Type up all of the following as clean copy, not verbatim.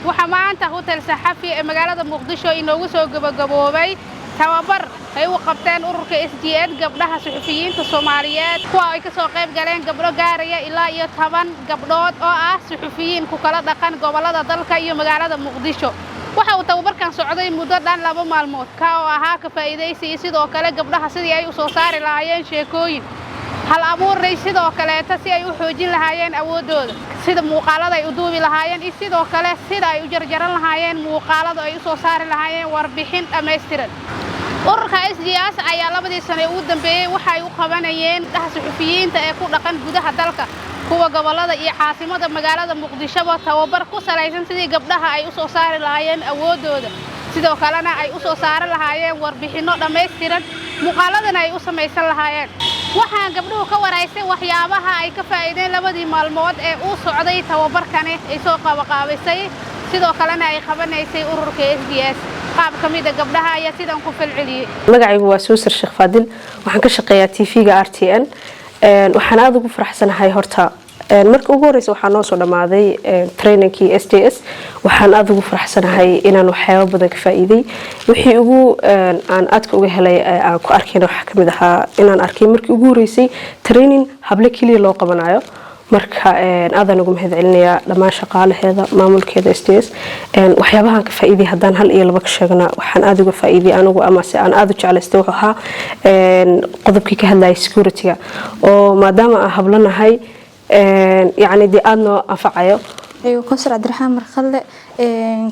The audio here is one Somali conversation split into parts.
waxa maanta hotel saxafi ee magaalada Muqdisho inoogu soo gabagaboobay tababar ay u qabteen ururka SDN gabdhaha suxufiyiinta Soomaaliyeed kuwa ay ka soo qayb galeen gabdho gaaraya ilaa iyo 10 gabdhood oo ah suxufiyiin ku kala dhaqan gobolada dalka iyo magaalada Muqdisho waxa uu tababarkan socday muddo dhan 2 maalmood ka oo ahaa ka faa'iideysi sidoo kale gabdhaha sidii ay u soo saari lahaayeen sheekooyin hal abuuray sidoo kale si ay u xoojin lahaayeen awoodooda sida muuqaalada ay u duubi lahaayeen iyo sidoo kale sida ay u jarjaran lahaayeen muuqaalada ay u soo saari lahaayeen warbixin dhameystiran ururka SDN ayaa labadii sano ugu dambeeyay waxa ay u qabanayeen suxufiyiinta ee ku dhaqan gudaha dalka kuwa gobolada iyo caasimada magaalada Muqdisho tababar ku salaysan sidii gabdhaha ay u soo saari lahaayeen awoodooda sidoo kalena ay u soo saari lahaayeen warbixino dhameystiran muuqaaladana ay u sameeysan lahaayeen waxaan gabdhuhu ka waraysay waxyaabaha ay ka faa'iideen labadii maalmood ee uu socday tababarkan ay soo qaabqaabisay sidoo kalena ay qabanaysay ururka SDN qaab kamid ah gabdhaha ayaa sidan ku falceliyay magacaygu waa Suusar Sheekh Faadil waxaan ka shaqeeyaa TV-ga RTN waxaan aad ugu faraxsanahay horta markii ugu horeysay waxaan noo soo dhamaaday trainingkii STS waxaan aad ugu faraxsanahay inaan waxyaabo badan ka faa'iiday wixii ugu aan aad uga helay aan ku arkayna waxa kamid ahaa inaan arkay markii ugu horeysay training hable kaliya loo qabanayo marka aadan ugu mahadcelinayaa dhammaan shaqaalaheeda maamulkeeda STS waxyaabahan ka faa'iiday hadaan hal iyo laba ka sheegna waxaan aad uga faa'iiday anigu ama si aan aad u jeclaystay wuxuu ahaa qodobkii ka hadlayay security-ga oo maadaama aan hablanahay يعني دي أنا أفعيه كسر عبد الرحمن مرخلة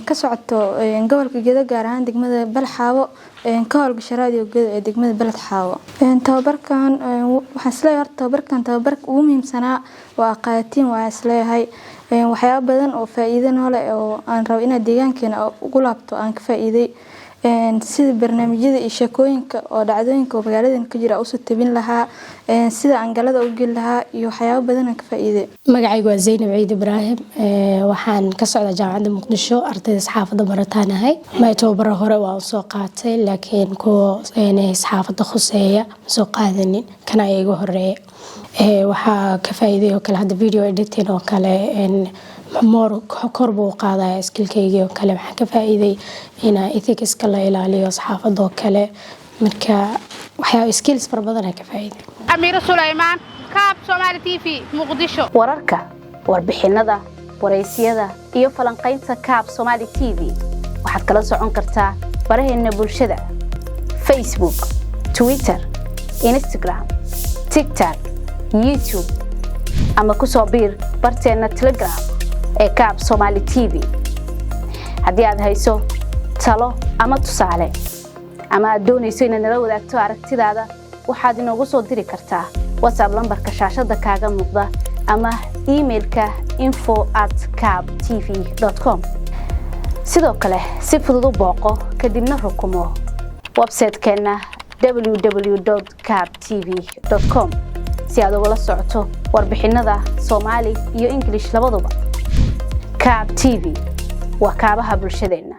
كسرته قبل كجدا جاران دقمة بلحاو كهرب شرادي وجد دقمة بلد حاو توبر كان وحسلي توبر كان توبر ومهم سنة وقاتين وحسلي هاي وحياة بدن وفائدة هلا أن روينا ديان كنا قلبته أن كفائدة sida barnaamijyada iyo sheekooyinka oo dhacdooyinka magaalada ka jira oo soo tabin lahaa sida angalada u gal lahaa iyo waxyaabo badan ka faa'iiday magacaygu waa Zainab Ciid Ibrahim waxaan ka socdaa jaamacadda Muqdisho ardayda saxaafadda barataanahay ma tababar hore waa soo qaatay laakiin kuwa saxaafadda khuseeya soo qaadanin kana iyaga horeeya waxa ka faa'iiday oo kale hada video editing oo kale مور كوربو قاضي سكيلكيجي وكلام حكى فائدة هنا إثيكس كلا إلى أصحاب الضوكلة مركا وحياة سكيلز بربضنا كفائدة أميرة سليمان كاب سومالي TV مقدشو wararka warbixinada waraysiada iyo falanqaynta kaab Somali TV waxaad kala socon kartaa baraheena bulshada Facebook Twitter Instagram TikTok YouTube ama ku soo biir barteena Telegram kaab Somali TV haddii aad hayso talo ama tusaale ama aad doonayso inaad nala wadaagto aragtidaada waxaad inoogu soo diri kartaa WhatsApp lambarka shaashada kaaga muuqda ama emailka info@kabtv.com sidoo kale si fudud u booqo kadibna rukumo website-keena www.kabtv.com si aad uga socoto warbixinada Soomaali iyo English labaduba كاب تي في وكابها برشدنا